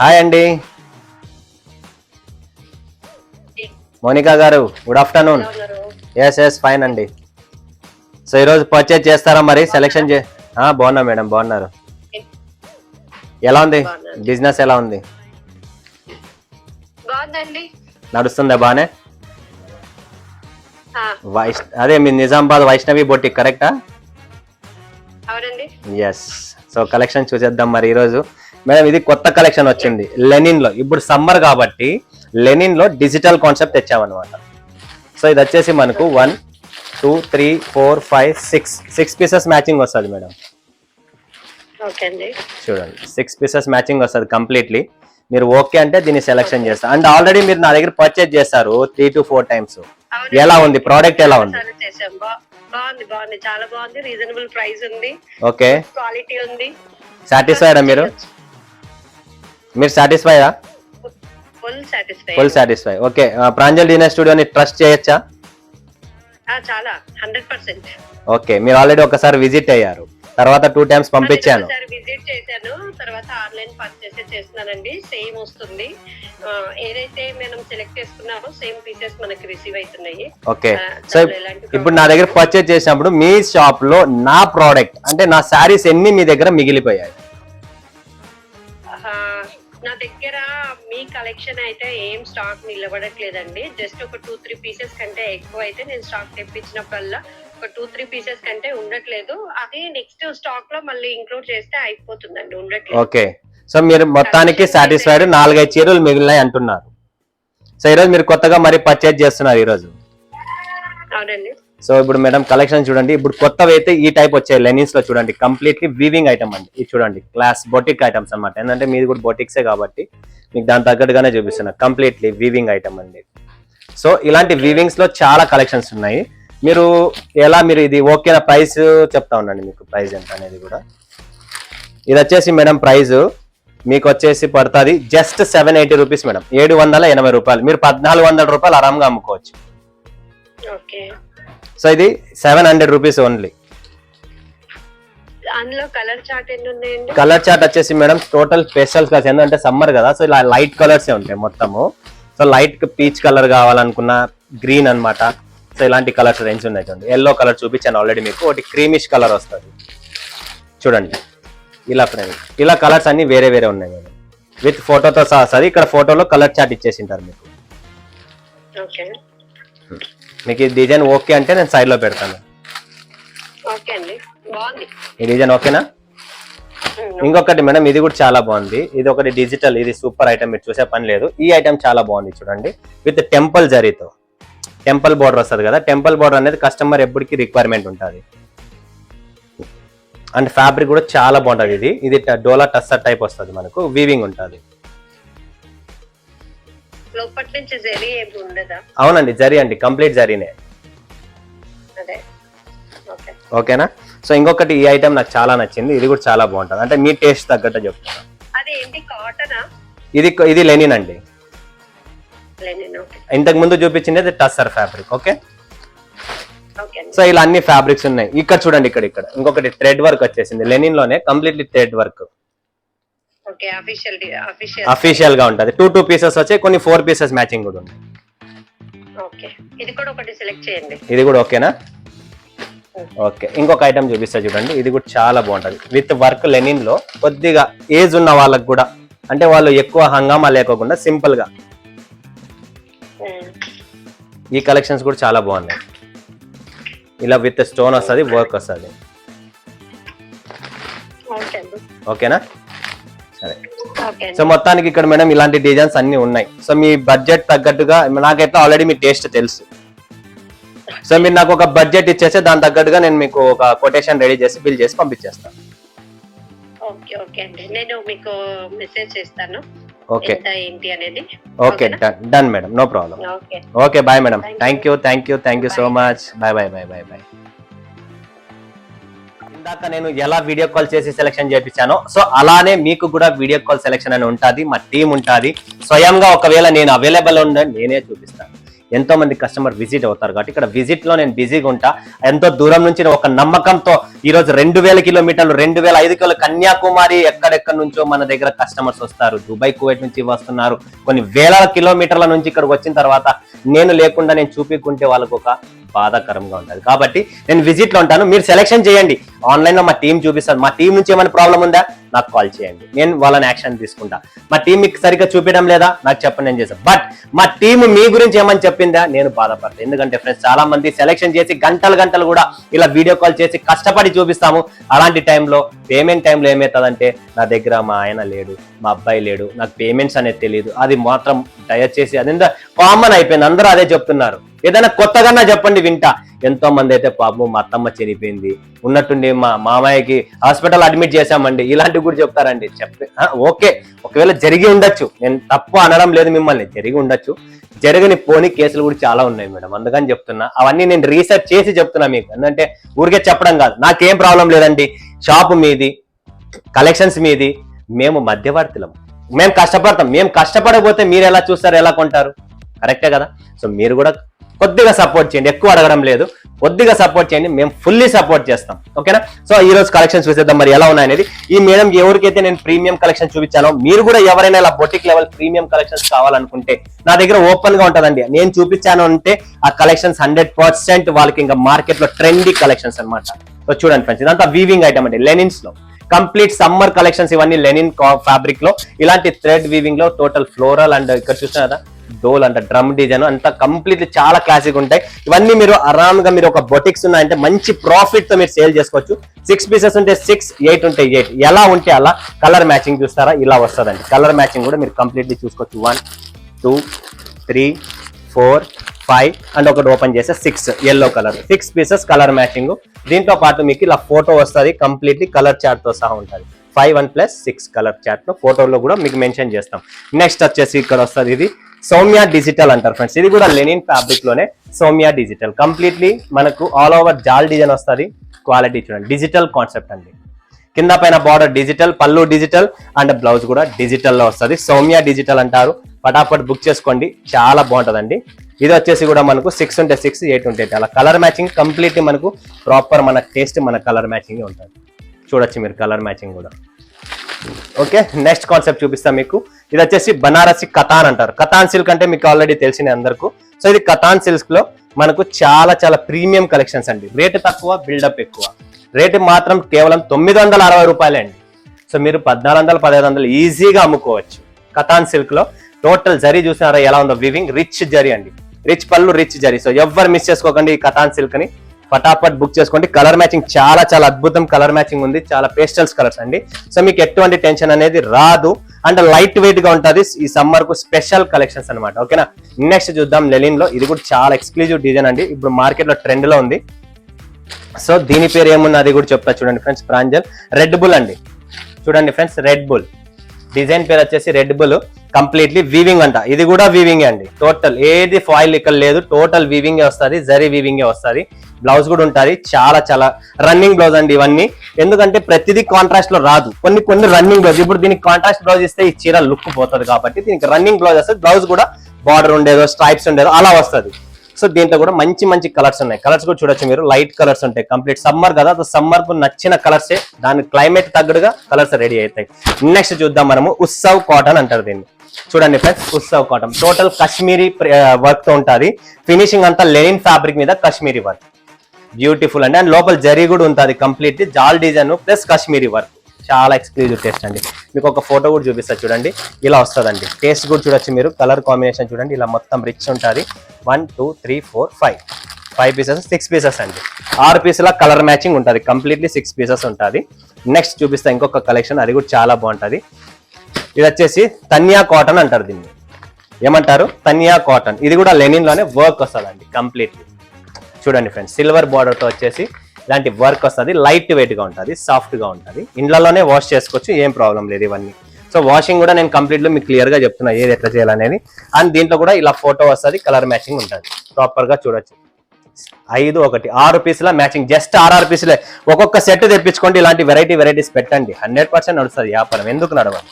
Hi అండి మోనికా గారు, good afternoon. Yes fine అండి. సో ఈరోజు పర్చేజ్ చేస్తారా మరి? సెలెక్షన్ బాగున్నా మేడం, బాగున్నారు? ఎలా ఉంది బిజినెస్? ఎలా ఉంది? నడుస్తుందా బానే? అదే మీ నిజామాబాద్ వైష్ణవి బొటిక్ కరెక్టా? ఎస్. సో కలెక్షన్ చూసేద్దాం మరి ఈరోజు. మేడం ఇది కొత్త కలెక్షన్ వచ్చింది లెనిన్ లో. ఇప్పుడు సమ్మర్ కాబట్టి లెనిన్ లో డిజిటల్ కాన్సెప్ట్ తెచ్చామన్నమాట. సో ఇది వచ్చేసి మనకు 1 2 3 4 5 6 పీసెస్ మ్యాచింగ్ వస్తుంది మేడం. చూడండి 6 పీసెస్ మ్యాచింగ్ వస్తుంది కంప్లీట్లీ. మీరు ఓకే అంటే దీన్ని సెలెక్షన్ చేస్తారు. అండ్ ఆల్రెడీ మీరు నా దగ్గర పర్చేజ్ చేస్తారు 3 to 4 times. ఎలా ఉంది ప్రోడక్ట్? ఎలా ఉంది? బాగుంది, చాలా బాగుంది. రీజనబుల్ ప్రైస్ ఉంది. ఓకే, క్వాలిటీ ఉంది. సాటిస్ఫైడా మీరు? సాటిస్ఫైడా? Full satisfy. Okay, Pranjal design స్టూడియోని ట్రస్ట్ చేయొచ్చా? చాలా 100%. ఓకే, మీరు ఆల్రెడీ ఒకసారి విజిట్ అయ్యారు, తర్వాత 2 times పంపించాను. విజిట్ చేశాను, తర్వాత ఆన్లైన్ పర్చేస్ చేస్తున్నానండి. సేమ్ వస్తుంది, ఏదైతే మనం సెలెక్ట్ చేసుకున్నామో సేమ్ పీసెస్ మనకి రిసీవ్ అవుతున్నాయి. ఓకే, సో ఇప్పుడు నా దగ్గర పర్చేజ్ చేసినప్పుడు మీ షాప్ లో నా ప్రోడక్ట్ అంటే నా శారీస్ ఎన్ని మీ దగ్గర మిగిలిపోయాయి? నా దగ్గర మీ కలెక్షన్ అయితే ఏం స్టాక్ నిలబడట్లేదండి. జస్ట్ ఒక 2-3 పీసెస్ కంటే ఎక్కువ అయితే నేను స్టాక్ తెప్పించినప్పుడల్లా ఒక 2-3 పీసెస్ కంటే ఉండట్లేదు. అది నెక్స్ట్ స్టాక్ లో మళ్ళీ ఇంక్లూడ్ చేస్తే అయిపోతుందండి, ఉండట్లేదు. ఓకే, సో మీరు మొత్తానికి సాటిస్ఫైడ్. 4-5 చీరలు మిగిలినాయి అంటున్నారు. సో ఈరోజు మీరు కొత్తగా మరి పర్చేజ్ చేస్తున్నారు ఈరోజు? అవునండి. సో ఇప్పుడు మేడం కలెక్షన్ చూడండి. ఇప్పుడు కొత్తవి అయితే ఈ టైప్ వచ్చాయి లెనిన్స్ లో. చూడండి కంప్లీట్లీ వీవింగ్ ఐటమ్ అండి. ఇది చూడండి క్లాస్ బొటిక్ ఐటమ్స్ అనమాట. ఏంటంటే మీది కూడా బొటిక్సే కాబట్టి మీకు దాని తగ్గట్టుగానే చూపిస్తున్నా. కంప్లీట్లీ వీవింగ్ ఐటమ్ అండి. సో ఇలాంటి వీవింగ్స్ లో చాలా కలెక్షన్స్ ఉన్నాయి. మీరు ఇది ఓకేనా? ప్రైస్ చెప్తా ఉండండి, మీకు ప్రైస్ ఎంత అనేది కూడా. ఇది వచ్చేసి మేడం ప్రైస్ మీకు వచ్చేసి పడుతుంది జస్ట్ 780 రూపీస్ మేడం. 780 రూపాయలు. మీరు 1400 రూపాయలు ఆరాంగా అమ్ముకోవచ్చు. సో ఇది 700 రూపీస్ ఓన్లీ. అందులో కలర్ చార్ట్ ఎన్ని ఉన్నాయండి? కలర్ చార్ట్ వచ్చేసి మేడం టోటల్ స్పెషల్ కలర్స్. ఎందుకంటే సమ్మర్ కదా, సో ఇలా లైట్ కలర్స్ ఉంటాయి మొత్తము. సో లైట్ పీచ్ కలర్ కావాలనుకున్న, గ్రీన్ అన్నమాట. సో ఇలాంటి కలర్స్ రేంజ్ ఉన్నాయి. చూడండి ఎల్లో కలర్ చూపించాను ఆల్రెడీ మీకు. ఒకటి క్రీమిష్ కలర్ వస్తుంది చూడండి. ఇలా కలర్స్ అన్ని వేరే వేరే ఉన్నాయి మేడం. విత్ ఫోటోతో సహా వస్తుంది. ఇక్కడ ఫోటోలో కలర్ చార్ట్ ఇచ్చేసింటారు మీకు. మీకు ఈ డిజైన్ ఓకే అంటే నేను సైడ్ లో పెడతాను. ఈ డిజైన్ ఓకేనా? ఇంకొకటి మేడం ఇది కూడా చాలా బాగుంది. ఇది ఒకటి డిజిటల్, ఇది సూపర్ ఐటమ్, మీరు చూసే పని లేదు. ఈ ఐటమ్ చాలా బాగుంది చూడండి. విత్ టెంపుల్ జరీతో టెంపుల్ బోర్డర్ వస్తుంది కదా. టెంపుల్ బోర్డర్ అనేది కస్టమర్ ఎప్పటికీ రిక్వైర్మెంట్ ఉంటుంది. అండ్ ఫ్యాబ్రిక్ కూడా చాలా బాగుంటుంది. ఇది డోలా టస్సర్ టైప్ వస్తుంది, మనకు వీవింగ్ ఉంటుంది. అవునండి, జరీ అండి, కంప్లీట్ జరీనే. ఓకేనా? సో ఇంకొకటి ఈ ఐటమ్ నాకు చాలా నచ్చింది. ఇది కూడా చాలా బాగుంటుంది, అంటే మీ టేస్ట్ తగ్గట్టు చెప్తున్నా. ఇది లెనిన్ అండి. ఇంతకు ముందు చూపించింది టస్సర్ ఫ్యాబ్రిక్. ఓకే, సో ఇలా అన్ని ఫ్యాబ్రిక్స్ ఉన్నాయి. ఇక్కడ చూడండి, ఇక్కడ ఇంకొకటి థ్రెడ్ వర్క్ వచ్చేసింది లెనిన్ లోనే, కంప్లీట్లీ థ్రెడ్ వర్క్. అఫీషియల్ గా ఉంటది. 2 పీసెస్ వచ్చాయి, కొన్ని 4 పీసెస్ మ్యాచింగ్ కూడా ఉన్నాయి. ఇది కూడా ఓకేనా? ఓకే, ఇంకొక ఐటమ్ చూపిస్తా చూడండి. ఇది కూడా చాలా బాగుంటది విత్ వర్క్ లెనిన్ లో. కొద్దిగా ఏజ్ ఉన్న వాళ్ళకి కూడా, అంటే వాళ్ళు ఎక్కువ హంగామా లేకోకుండా సింపుల్ గా. ఈ కలెక్షన్స్ కూడా చాలా బాగున్నాయి. ఇలా విత్ స్టోన్ వస్తుంది, వర్క్ వస్తుంది. ఓకేనా? సరే. సో మొత్తానికి ఇక్కడ మేడం ఇలాంటి డిజైన్స్ అన్ని ఉన్నాయి. సో మీ బడ్జెట్ తగ్గట్టుగా, నాకైతే ఆల్రెడీ మీ టేస్ట్ తెలుసు. సో మీరు నాకు ఒక బడ్జెట్ ఇచ్చేస్తే దాని తగ్గట్టుగా నేను మీకు ఒక కొటేషన్ రెడీ చేసి బిల్ చేసి పంపించేస్తాను. Okay, done madam, no problem. Okay, bye madam. Thank you so much. Bye. ఇందాక నేను ఎలా వీడియో కాల్ చేసి సెలెక్షన్ చేయించానో, సో అలానే మీకు కూడా వీడియో కాల్ సెలెక్షన్ అని ఉంటుంది. మా టీం ఉంటుంది. స్వయంగా ఒకవేళ నేను అవైలబుల్ ఉందని నేనే చూపిస్తాను. ఎంతో మంది కస్టమర్ విజిట్ అవుతారు కాబట్టి ఇక్కడ విజిట్ లో నేను బిజీగా ఉంటా. ఎంతో దూరం నుంచి ఒక నమ్మకంతో ఈ రోజు 2000 కిలోమీటర్లు 2005 కిలో కన్యాకుమారి ఎక్కడెక్కడ నుంచో మన దగ్గర కస్టమర్స్ వస్తారు, దుబాయ్ కువైట్ నుంచి వస్తున్నారు, కొన్ని వేల కిలోమీటర్ల నుంచి ఇక్కడికి వచ్చిన తర్వాత నేను లేకుండా నేను చూపించుకుంటే వాళ్ళకు ఒక బాధాకరంగా ఉంటుంది. కాబట్టి నేను విజిట్ లో ఉంటాను, మీరు సెలెక్షన్ చేయండి. ఆన్లైన్ లో మా టీం చూపిస్తాను, మా టీం నుంచి ఏమైనా ప్రాబ్లం ఉందా నాకు కాల్ చేయండి, నేను వాళ్ళని యాక్షన్ తీసుకుంటా. మా టీం మీకు సరిగ్గా చూపించడం లేదా నాకు చెప్పండి, నేను చేస్తాను. బట్ మా టీం మీ గురించి ఏమని చెప్పిందా నేను బాధపడతాను. ఎందుకంటే ఫ్రెండ్స్ చాలా మంది సెలెక్షన్ చేసి గంటలు కూడా ఇలా వీడియో కాల్ చేసి కష్టపడి చూపిస్తాము. అలాంటి టైంలో పేమెంట్ టైంలో ఏమవుతుందంటే నా దగ్గర మా ఆయన లేడు, మా అబ్బాయి లేడు, నాకు పేమెంట్స్ అనేది తెలియదు. అది మాత్రం దయచేసి అది కామన్ అయిపోయింది, అందరూ అదే చెప్తున్నారు. ఏదైనా కొత్తగా చెప్పండి వింటా. ఎంతో మంది అయితే పాపం మా అత్తమ్మ చనిపోయింది, ఉన్నట్టుండి మా మామయ్యకి హాస్పిటల్ అడ్మిట్ చేశామండి, ఇలాంటివి కూడా చెప్తారండి. ఓకే, ఒకవేళ జరిగి ఉండొచ్చు, నేను తప్పు అనడం లేదు మిమ్మల్ని, జరిగి ఉండొచ్చు. జరగని పోని కేసులు కూడా చాలా ఉన్నాయి మేడం, అందుకని చెప్తున్నా. అవన్నీ నేను రీసెర్చ్ చేసి చెప్తున్నా మీకు. ఎందుకంటే ఊరికే చెప్పడం కాదు, నాకేం ప్రాబ్లం లేదండి. షాపు మీది, కలెక్షన్స్ మీది, మేము మధ్యవర్తులం, మేము కష్టపడతాం. మేము కష్టపడకపోతే మీరు ఎలా చూస్తారు, ఎలా కొంటారు? కరెక్టే కదా. సో మీరు కూడా కొద్దిగా సపోర్ట్ చేయండి, ఎక్కువ అడగడం లేదు, కొద్దిగా సపోర్ట్ చేయండి, మేము ఫుల్లీ సపోర్ట్ చేస్తాం. ఓకేనా. సో ఈ రోజు కలెక్షన్ చూసేద్దాం మరి ఎలా ఉన్నాయనేది. ఈ మేడం ఎవరికైతే నేను ప్రీమియం కలెక్షన్ చూపించానో, మీరు కూడా ఎవరైనా ఇలా బొటిక్ లెవెల్ ప్రీమియం కలెక్షన్స్ కావాలనుకుంటే నా దగ్గర ఓపెన్ గా ఉంటుందండి. నేను చూపించాను అంటే ఆ కలెక్షన్స్ 100% వాళ్ళకి ఇంకా మార్కెట్ లో ట్రెండీ కలెక్షన్స్ అనమాట. సో చూడండి ఫ్రెండ్స్, ఇదంతా వీవింగ్ ఐటమ్ అండి, లెనిన్స్ లో కంప్లీట్ సమ్మర్ కలెక్షన్స్. ఇవన్నీ లెనిన్ ఫ్యాబ్రిక్ లో ఇలాంటి థ్రెడ్ వీవింగ్ లో టోటల్ ఫ్లోరల్ అండ్ ఇక్కడ చూసిన కదా డోల్ అంటే డ్రమ్ డిజైన్ అంతా కంప్లీట్లీ చాలా క్లాసిక్ ఉంటాయి. ఇవన్నీ మీరు ఆరామ్ గా మీరు ఒక బొటిక్స్ ఉన్నాయంటే మంచి ప్రాఫిట్ తో మీరు సేల్ చేసుకోవచ్చు. 6 పీసెస్ ఉంటే 6, 8 ఉంటే 8, ఎలా ఉంటే అలా. కలర్ మ్యాచింగ్ చూస్తారా, ఇలా వస్తుందండి. కలర్ మ్యాచింగ్ కూడా మీరు కంప్లీట్లీ చూసుకోవచ్చు. 1, 2, 3, 4, 5 అండ్ ఒకటి ఓపెన్ చేస్తే 6 yellow colour. 6 pieces colour matching. దీంతో పాటు మీకు ఇలా ఫోటో వస్తుంది, కంప్లీట్లీ కలర్ చార్ట్ తో సహా ఉంటుంది. 5/1+6 కలర్ చార్ట్ లో ఫోటోలో కూడా మీకు మెన్షన్ చేస్తాం. నెక్స్ట్ వచ్చేసి ఇక్కడ వస్తుంది, ఇది సౌమ్య డిజిటల్ అంటారు ఫ్రెండ్స్. ఇది కూడా లెనిన్ ఫ్యాబ్రిక్ లోనే సౌమ్య డిజిటల్. కంప్లీట్లీ మనకు ఆల్ ఓవర్ జాల్ డిజైన్ వస్తుంది. క్వాలిటీ చూడండి, డిజిటల్ కాన్సెప్ట్ అండి. కింద పైన బార్డర్ డిజిటల్, పళ్ళు డిజిటల్ అండ్ బ్లౌజ్ కూడా డిజిటల్ లో వస్తుంది. సౌమ్య డిజిటల్ అంటారు. ఫటాఫట్ బుక్ చేసుకోండి, చాలా బాగుంటుందండి. ఇది వచ్చేసి కూడా మనకు 6 ఉంటే 6, 8 ఉంటే 8 అలా కలర్ మ్యాచింగ్ కంప్లీట్లీ మనకు ప్రాపర్ మన టేస్ట్ మన కలర్ మ్యాచింగ్ ఉంటుంది. చూడొచ్చు మీరు కలర్ మ్యాచింగ్ కూడా. ఓకే, నెక్స్ట్ కాన్సెప్ట్ చూపిస్తాం మీకు. ఇది వచ్చేసి బనారసి కతాన్ అంటారు. కతాన్ సిల్క్ అంటే మీకు ఆల్రెడీ తెలిసిన అందరికీ. సో ఇది కతాన్ సిల్క్ లో మనకు చాలా చాలా ప్రీమియం కలెక్షన్స్ అండి. రేటు తక్కువ, బిల్డప్ ఎక్కువ. రేటు మాత్రం కేవలం 960 రూపాయలే అండి. సో మీరు 1400, 1500 ఈజీగా అమ్ముకోవచ్చు. కతాన్ సిల్క్ లో టోటల్ జరీ చూసినారా ఎలా ఉందో, వివింగ్ రిచ్ జరీ అండి, రిచ్ పళ్ళు, రిచ్ జరీ. సో ఎవ్వరు మిస్ చేసుకోకండి ఈ కతాన్ సిల్క్ ని. ఫటాఫట్ బుక్ చేసుకోండి. కలర్ మ్యాచింగ్ చాలా చాలా అద్భుతం కలర్ మ్యాచింగ్ ఉంది, చాలా పేస్టల్స్ కలర్స్ అండి. సో మీకు ఎటువంటి టెన్షన్ అనేది రాదు అండ్ లైట్ వెయిట్ గా ఉంటుంది. ఈ సమ్మర్ కు స్పెషల్ కలెక్షన్స్ అనమాట. ఓకేనా. నెక్స్ట్ చూద్దాం లెనిన్ లో. ఇది కూడా చాలా ఎక్స్క్లూజివ్ డిజైన్ అండి, ఇప్పుడు మార్కెట్ లో ట్రెండ్ లో ఉంది. సో దీని పేరు ఏమున్నా అది కూడా చెప్తా చూడండి ఫ్రెండ్స్. ప్రాంజల్ రెడ్ బుల్ అండి. చూడండి ఫ్రెండ్స్, రెడ్ బుల్ డిజైన్ పేరు వచ్చేసి రెడ్ బుల్. కంప్లీట్లీ వీవింగ్ అంట, ఇది కూడా వీవింగ్ అండి. టోటల్ ఏది ఫాయిల్ ఇక్కడ లేదు, టోటల్ వీవింగ్ వస్తుంది, జరీ వీవింగ్ వస్తుంది. బ్లౌజ్ కూడా ఉంటుంది. చాలా చాలా రన్నింగ్ బ్లౌజ్ అండి ఇవన్నీ. ఎందుకంటే ప్రతిదీ కాంట్రాస్ట్ లో రాదు, కొన్ని రన్నింగ్ బ్లౌజ్. ఇప్పుడు దీనికి కాంట్రాస్ట్ బ్లౌజ్ ఇస్తే ఈ చీర లుక్ పోతుంది కాబట్టి దీనికి రన్నింగ్ బ్లౌజ్ వస్తుంది. బ్లౌజ్ కూడా బార్డర్ ఉండేదో, స్ట్రైప్స్ ఉండేదో అలా వస్తుంది. సో దీంట్లో కూడా మంచి మంచి కలర్స్ ఉన్నాయి. కలర్స్ కూడా చూడొచ్చు మీరు, లైట్ కలర్స్ ఉంటాయి. కంప్లీట్ సమ్మర్ కదా, సమ్మర్ కు నచ్చిన కలర్సే, దాని క్లైమేట్ తగ్గట్టుగా కలర్స్ రెడీ అవుతాయి. నెక్స్ట్ చూద్దాం మనము ఉత్సవ్ కాటన్ అంటారు దీన్ని. చూడండి friends, Utsav cotton total Kashmiri work తో ఉంటుంది. ఫినిషింగ్ అంతా లెనిన్ ఫ్యాబ్రిక్ మీద కాశ్మీరీ వర్క్, బ్యూటిఫుల్ అండి. అండ్ లోపల జరీ కూడా ఉంటుంది, కంప్లీట్లీ జాల్ డిజైన్ ప్లస్ కాశ్మీరీ వర్క్. చాలా ఎక్స్క్లూజివ్ టేస్ట్ అండి. మీకు ఒక ఫోటో కూడా చూపిస్తా చూడండి, ఇలా వస్తుందండి. టేస్ట్ కూడా చూడొచ్చు మీరు, కలర్ కాంబినేషన్ చూడండి, ఇలా మొత్తం రిచ్ ఉంటుంది. 1, 2, 3, 4, 5 పీసెస్, 6 పీసెస్ అండి. 6 పీసుల కలర్ మ్యాచింగ్ ఉంటుంది, కంప్లీట్లీ 6 పీసెస్ ఉంటుంది. నెక్స్ట్ చూపిస్తా ఇంకొక కలెక్షన్, అది కూడా చాలా బాగుంటుంది. ఇది వచ్చేసి తన్యా కాటన్ అంటారు దీన్ని. ఏమంటారు? తన్యా కాటన్. ఇది కూడా లెనిన్ లోనే వర్క్ వస్తుందండి కంప్లీట్లీ. చూడండి ఫ్రెండ్స్, సిల్వర్ బార్డర్ తో వచ్చేసి ఇలాంటి వర్క్ వస్తుంది. లైట్ వెయిట్ గా ఉంటుంది, సాఫ్ట్ గా ఉంటుంది. ఇండ్లలోనే వాష్ చేసుకోవచ్చు, ఏం ప్రాబ్లం లేదు ఇవన్నీ. సో వాషింగ్ కూడా నేను కంప్లీట్ లో మీకు క్లియర్ గా చెప్తున్నా ఏది ఎట్లా చేయాలనేది. అండ్ దీంట్లో కూడా ఇలా ఫోటో వస్తుంది, కలర్ మ్యాచింగ్ ఉంటుంది, ప్రాపర్ గా చూడొచ్చు. 5, 1, 6 పీసుల మ్యాచింగ్, జస్ట్ 6 పీసులే. ఒక్కొక్క సెట్ తెప్పించుకోండి, ఇలాంటి వెరైటీస్ పెట్టండి, 100% నడుస్తుంది వ్యాపారం, ఎందుకు నడవాలి.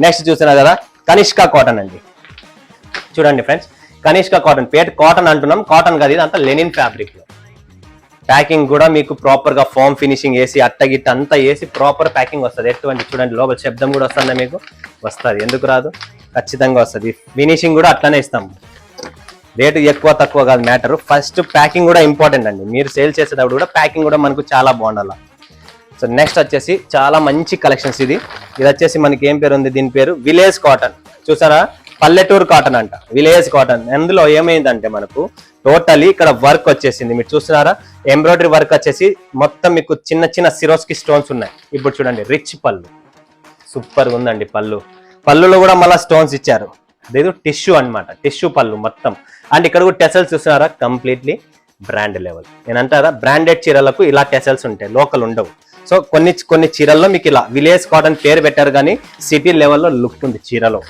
నెక్స్ట్ చూసినా కదా, కనిష్క కాటన్ అండి. చూడండి ఫ్రెండ్స్, కనిష్క కాటన్, పేట కాటన్ అంటున్నాం, కాటన్ కాదు, ఇది అంతా లెనిన్ ఫ్యాబ్రిక్ లో. ప్యాకింగ్ కూడా మీకు ప్రాపర్ గా ఫామ్ ఫినిషింగ్ వేసి అట్టగిట్ట అంతా వేసి ప్రాపర్ ప్యాకింగ్ వస్తుంది. ఎటువంటి చూడండి లోపల శబ్దం కూడా వస్తుందా మీకు? వస్తుంది, ఎందుకు రాదు? ఖచ్చితంగా వస్తుంది. ఫినిషింగ్ కూడా అట్లనే ఇస్తాం. రేటు ఎక్కువ తక్కువ కాదు మ్యాటర్, ఫస్ట్ ప్యాకింగ్ కూడా ఇంపార్టెంట్ అండి. మీరు సేల్ చేసేటప్పుడు కూడా ప్యాకింగ్ కూడా మనకు చాలా బాగుండాలి. సో నెక్స్ట్ వచ్చేసి చాలా మంచి కలెక్షన్స్. ఇది వచ్చేసి మనకి ఏం పేరు ఉంది, దీని పేరు విలేజ్ కాటన్. చూసారా, పల్లెటూరు కాటన్ అంట, విలేజ్ కాటన్. అందులో ఏమైందంటే మనకు టోటలీ ఇక్కడ వర్క్ వచ్చేసింది, మీరు చూస్తున్నారా, ఎంబ్రాయిడరీ వర్క్ వచ్చేసి మొత్తం మీకు చిన్న చిన్న సిరోస్కి స్టోన్స్ ఉన్నాయి. ఇప్పుడు చూడండి రిచ్ పళ్ళు, సూపర్ గా ఉందండి పళ్ళు. పళ్ళులో కూడా మళ్ళీ స్టోన్స్ ఇచ్చారు. అదేదో టిష్యూ అన్నమాట, టిష్యూ పళ్ళు మొత్తం. అండ్ ఇక్కడ కూడా టెసల్స్ చూస్తున్నారా, కంప్లీట్లీ బ్రాండ్ లెవెల్. నేను అంటారా బ్రాండెడ్ చీరలకు ఇలా టెసల్స్ ఉంటాయి, లోకల్ ఉండవు. సో కొన్ని చీరల్లో మీకు ఇలా విలేజ్ కాటన్ పేరు పెట్టారు, కానీ సిటీ లెవెల్లో లుక్ ఉంది చీరలో.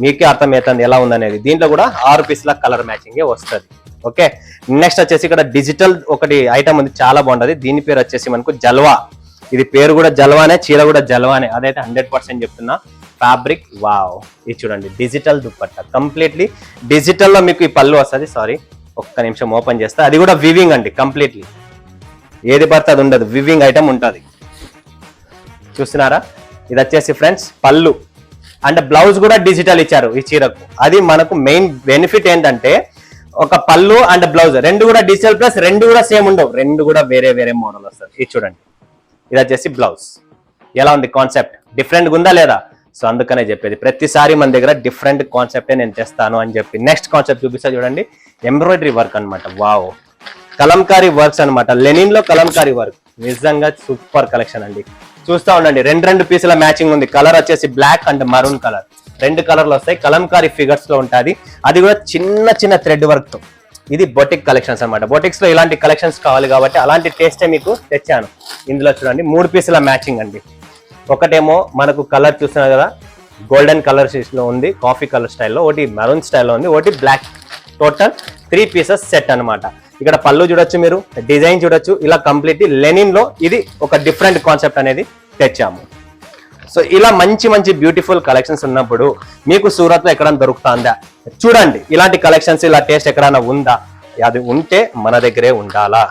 మీకే అర్థమవుతుంది ఎలా ఉందనేది. దీంట్లో కూడా 6 పీసుల కలర్ మ్యాచింగ్ వస్తుంది. ఓకే, నెక్స్ట్ వచ్చేసి ఇక్కడ డిజిటల్ ఒకటి ఐటమ్ ఉంది, చాలా బాగుంటది. దీని పేరు వచ్చేసి మనకు జల్వా. ఇది పేరు కూడా జల్వానే, చీర కూడా జల్వానే, అదైతే 100% చెప్తున్నా. ఫ్యాబ్రిక్ వావ్, ఇది చూడండి డిజిటల్ దుప్పట్ట, కంప్లీట్లీ డిజిటల్ లో మీకు ఈ పళ్ళు వస్తుంది. సారీ, ఒక్క నిమిషం ఓపెన్ చేస్తా. అది కూడా వివింగ్ అండి, కంప్లీట్లీ ఏది పడితే అది ఉండదు, వివింగ్ ఐటమ్ ఉంటుంది. చూస్తున్నారా, ఇది వచ్చేసి ఫ్రెండ్స్ పళ్ళు. అండ్ బ్లౌజ్ కూడా డిజిటల్ ఇచ్చారు ఈ చీరకు. అది మనకు మెయిన్ బెనిఫిట్ ఏంటంటే ఒక పళ్ళు అండ్ బ్లౌజ్ రెండు కూడా డిజిటల్, ప్లస్ రెండు కూడా సేమ్ ఉండవు, రెండు కూడా వేరే వేరే మోడల్ వస్తుంది. ఇది చూడండి, ఇది వచ్చేసి బ్లౌజ్. ఎలా ఉంది కాన్సెప్ట్? డిఫరెంట్ ఉందా లేదా? సో అందుకనే చెప్పేది, ప్రతిసారి మన దగ్గర డిఫరెంట్ కాన్సెప్టే నేను తెస్తాను అని చెప్పి. నెక్స్ట్ కాన్సెప్ట్ చూపిస్తా చూడండి, ఎంబ్రాయిడరీ వర్క్ అనమాట. వావ్, కలంకారీ వర్క్స్ అనమాట, లెనిన్ లో కలంకారీ వర్క్. నిజంగా సూపర్ కలెక్షన్ అండి. చూస్తా ఉండండి, రెండు పీసుల మ్యాచింగ్ ఉంది. కలర్ వచ్చేసి బ్లాక్ అండ్ మరూన్ కలర్, 2 కలర్లు వస్తాయి. కలంకారీ ఫిగర్స్ లో ఉంటుంది, అది కూడా చిన్న చిన్న థ్రెడ్ వర్క్ తో. ఇది బొటిక్ కలెక్షన్స్ అనమాట. బొటిక్స్ లో ఇలాంటి కలెక్షన్స్ కావాలి కాబట్టి అలాంటి టేస్టే మీకు తెచ్చాను. ఇందులో చూడండి 3 పీసుల మ్యాచింగ్ అండి. ఒకటేమో మనకు కలర్ చూస్తున్నారు కదా, గోల్డెన్ కలర్ లో ఉంది, కాఫీ కలర్ స్టైల్లో, ఒకటి మెరూన్ స్టైల్లో ఉంది, ఒకటి బ్లాక్. టోటల్ 3 పీసెస్ సెట్ అనమాట. ఇక్కడ పళ్ళు చూడొచ్చు, మీరు డిజైన్ చూడొచ్చు. ఇలా కంప్లీట్లీ లెనిన్ లో ఇది ఒక డిఫరెంట్ కాన్సెప్ట్ అనేది తెచ్చాము. సో ఇలా మంచి మంచి బ్యూటిఫుల్ కలెక్షన్స్ ఉన్నప్పుడు మీకు సూరత్ లో ఎక్కడైనా దొరుకుతుందా? చూడండి, ఇలాంటి కలెక్షన్స్ ఇలా టేస్ట్ ఎక్కడైనా ఉందా? అది ఉంటే మన దగ్గరే ఉండాలా.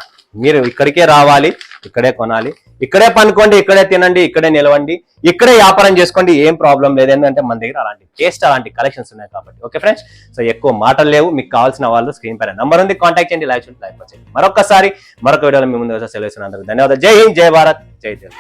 మీరు ఇక్కడికే రావాలి, ఇక్కడే కొనాలి, ఇక్కడే పనుకోండి, ఇక్కడే తినండి, ఇక్కడే నిలవండి, ఇక్కడే వ్యాపారం చేసుకోండి, ఏం ప్రాబ్లం లేదు. ఏంటంటే మన దగ్గర అలాంటి టేస్ట్, అలాంటి కలెక్షన్స్ ఉన్నాయి కాబట్టి. ఓకే ఫ్రెండ్స్, సో ఎక్కువ మాటలు లేవు. మీకు కావాల్సిన వాళ్ళు స్క్రీన్ పైన నంబర్ ఉంది, కాంటాక్ట్ చేయండి, లైక్ చేయండి. మరొకసారి మరొక వీడియోలో మీ ముందు సెలవు. ధన్యవాదాలు. జై హింద్, జై భారత్, జై తెలుగు.